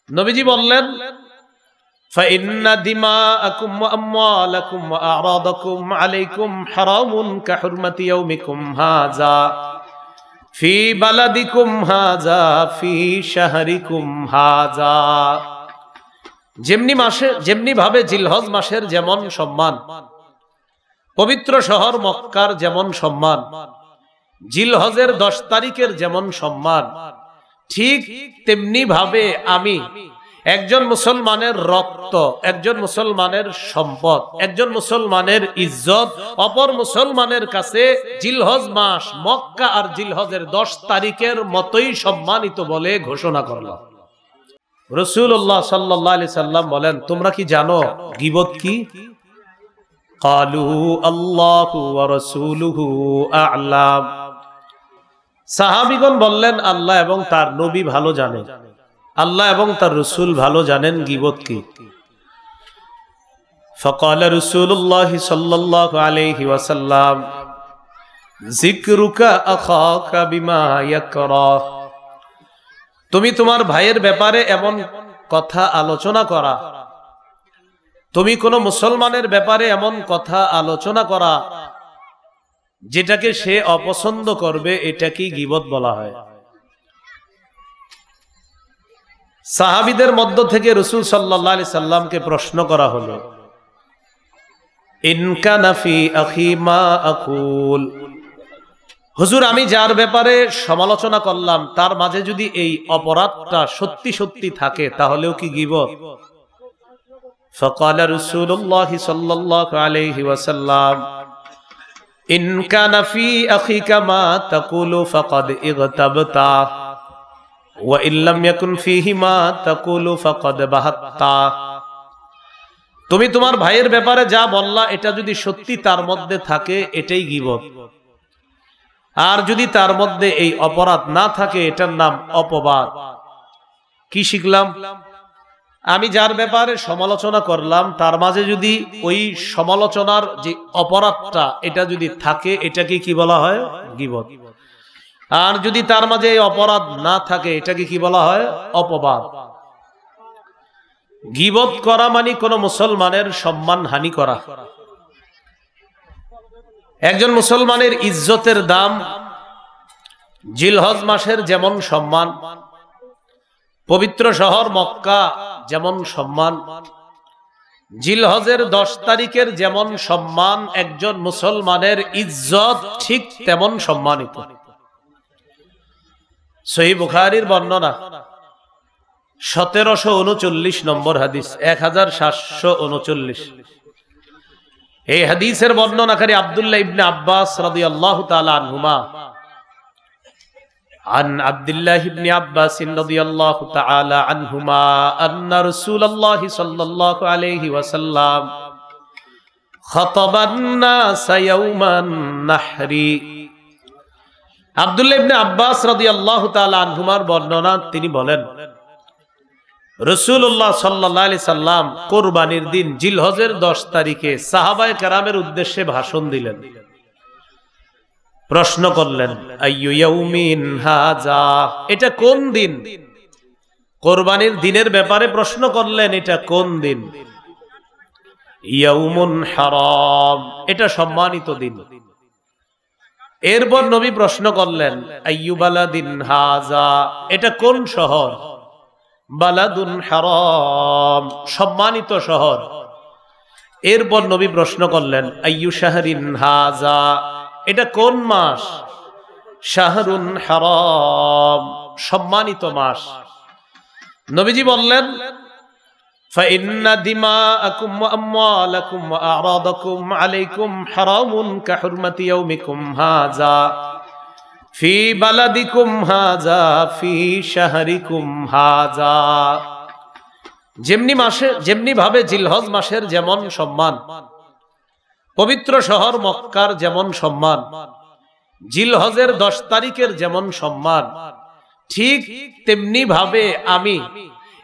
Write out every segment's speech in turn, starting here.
নবীজি বললেন, ফাইন্না দিমাআকুম ওয়া আমওয়ালাকুম ওয়া আ'রাদাকুম আলাইকুম হারামুন কাহুরমাতি ইয়াউমিকুম হাযা ফি বালাদিকুম হাযা ফি শাহরিকুম হাযা। যেমনি ভাবে জিলহজ মাসের যেমন সম্মান, পবিত্র শহর মক্কার যেমন সম্মান, জিলহজের 10 তারিখের যেমন সম্মান, ঠিক তেমনি ভাবে আমি একজন মুসলমানের রক্ত, একজন মুসলমানের সম্পদ, একজন মুসলমানের ইজ্জত অপর মুসলমানের কাছে জিলহজ মাস মক্কা আর জিলহজের 10 তারিখের মতোই সম্মানিত বলে ঘোষণা করলাম। রাসূলুল্লাহ সাল্লাল্লাহু আলাইহি সাল্লাম বলেন, তোমরা কি জানো গীবত কি? ক্বালু আল্লাহু ওয়া রাসূলুহু আ'লাম। সাহাবীগণ বললেন, আল্লাহ এবং তার নবী ভালো জানেন, আল্লাহ এবং তার রাসূল ভালো জানেন গীবত কি। ফাকালা রাসূলুল্লাহ সাল্লাল্লাহু আলাইহি ওয়াসাল্লাম যিকরুকা আখাকা বিমা ইয়াকরাহ। তুমি তোমার ভাইয়ের ব্যাপারে এমন কথা আলোচনা করা, তুমি কোন মুসলমানের ব্যাপারে এমন কথা আলোচনা করা যেটাকে সে অপছন্দ করবে, এটা কি গীবত বলা হয়? সাহাবীদের মধ্য থেকে রাসূল সাল্লাল্লাহু আলাইহি সাল্লামকে প্রশ্ন করা হলো, ইন কানা ফি আখি মা আকুল। হুজুর, আমি যার ব্যাপারে সমালোচনা করলাম তার মাঝে যদি এই অপরাধটা সত্যি সত্যি থাকে তাহলেও কি গীবত? ফাকালা রাসূলুল্লাহ সাল্লাল্লাহু আলাইহি ওয়াসাল্লাম ইন কানা ফি আখিকা মা তাকুলু ফাকাদ ইগতাবতা ওয়া ইল্লাম ইয়াকুন ফীহি মা তাকুলু ফাকাদ বাহাত্তা। তুমি তোমার ভাইয়ের ব্যাপারে যা বললা এটা যদি সত্যি তার মধ্যে থাকে এটাই গীবত, আর যদি তার মধ্যে এই অপরাধ না থাকে এটার নাম অপবাদ। কি শিখলাম? আমি যার ব্যাপারে সমালোচনা করলাম তার মাঝে যদি ওই সমালোচনার যে অপরাধটা এটা যদি থাকে এটাকে কি বলা হয়? গীবত। আর যদি তার মাঝে এই অপরাধ না থাকে এটাকে কি বলা হয়? অপবাদ। গীবত করা মানে কোন মুসলমানের সম্মান হানি করা। একজন মুসলমানের ইজ্জতের দাম জিলহজ মাসের যেমন সম্মান, পবিত্র শহর মক্কা যেমন সম্মান, জিলহজের 10 তারিখের যেমন সম্মান, একজন মুসলমানের ইজ্জত ঠিক তেমন সম্মানিত। সহিহ বুখারীর বর্ণনা 1739 নম্বর হাদিস, 1739। এই হাদিসের বর্ণনাকারী আব্দুল্লাহ ইবনে আব্বাস রাদিয়াল্লাহু তাআলা আনহুমা عن عبد الله بن عباس رضي الله تعالى عنهما أن رسول الله صلى الله عليه وسلم خطب الناس يوم النحر। আব্দুল্লাহ ইবনে আব্বাস রাদিয়াল্লাহু তাআলা আনহুমার বর্ণনা, তিনি বলেন রাসূলুল্লাহ সাল্লাল্লাহু আলাইহি সাল্লাম কুরবানির দিন জিলহজের 10 তারিখে সাহাবায়ে কেরামের উদ্দেশ্যে ভাষণ দিলেন। প্রশ্ন করলেন, আইয়ু ইয়াউমিন হাযা, এটা কোন দিন? কুরবানির দিনের ব্যাপারে প্রশ্ন করলেন, এটা কোন দিন? ইয়াউমুন হারাম, এটা সম্মানিত দিন। এরপর নবী প্রশ্ন করলেন, আইয়ু বালাদিন হাযা, এটা কোন শহর? বালাদুন হারাম, সম্মানিত শহর। এরপর নবী প্রশ্ন করলেন, আইয়ু শাহরিন হাযা, এটা কোন মাস? শাহরুন হারাম, সম্মানিত মাস। নবীজি বললেন, ফাইন্না দিমাআকুম ওয়া আমওয়ালাকুম ওয়া আ'রাদাকুম আলাইকুম হারামুন কাহুরমাতি ইয়াউমিকুম হাযা ফি বালাদিকুম হাযা ফি শাহরিকুম হাযা। যেমনি ভাবে জিলহজ মাসের যেমন সম্মান, পবিত্র শহর মক্কার যেমন সম্মান, জিলহজের 10 তারিখের যেমন সম্মান, ঠিক তেমনি ভাবে আমি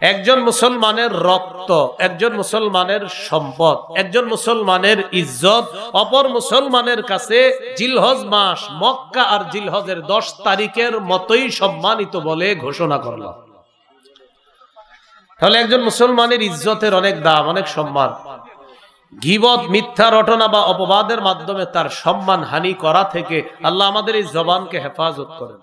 একজন মুসলমানের রক্ত, একজন মুসলমানের সম্পদ, একজন মুসলমানের ইজ্জত অপর মুসলমানের কাছে জিলহজ মাস মক্কা আর জিলহজের 10 তারিখের মতোই সম্মানিত বলে ঘোষণা করলাম। তাহলে একজন মুসলমানের ইজ্জতের অনেক দাম, অনেক সম্মান। গীবত, মিথ্যা রটনা বা অপবাদের মাধ্যমে তার সম্মান হানি করা থেকে আল্লাহ আমাদের এই জবানকে হেফাজত করেন।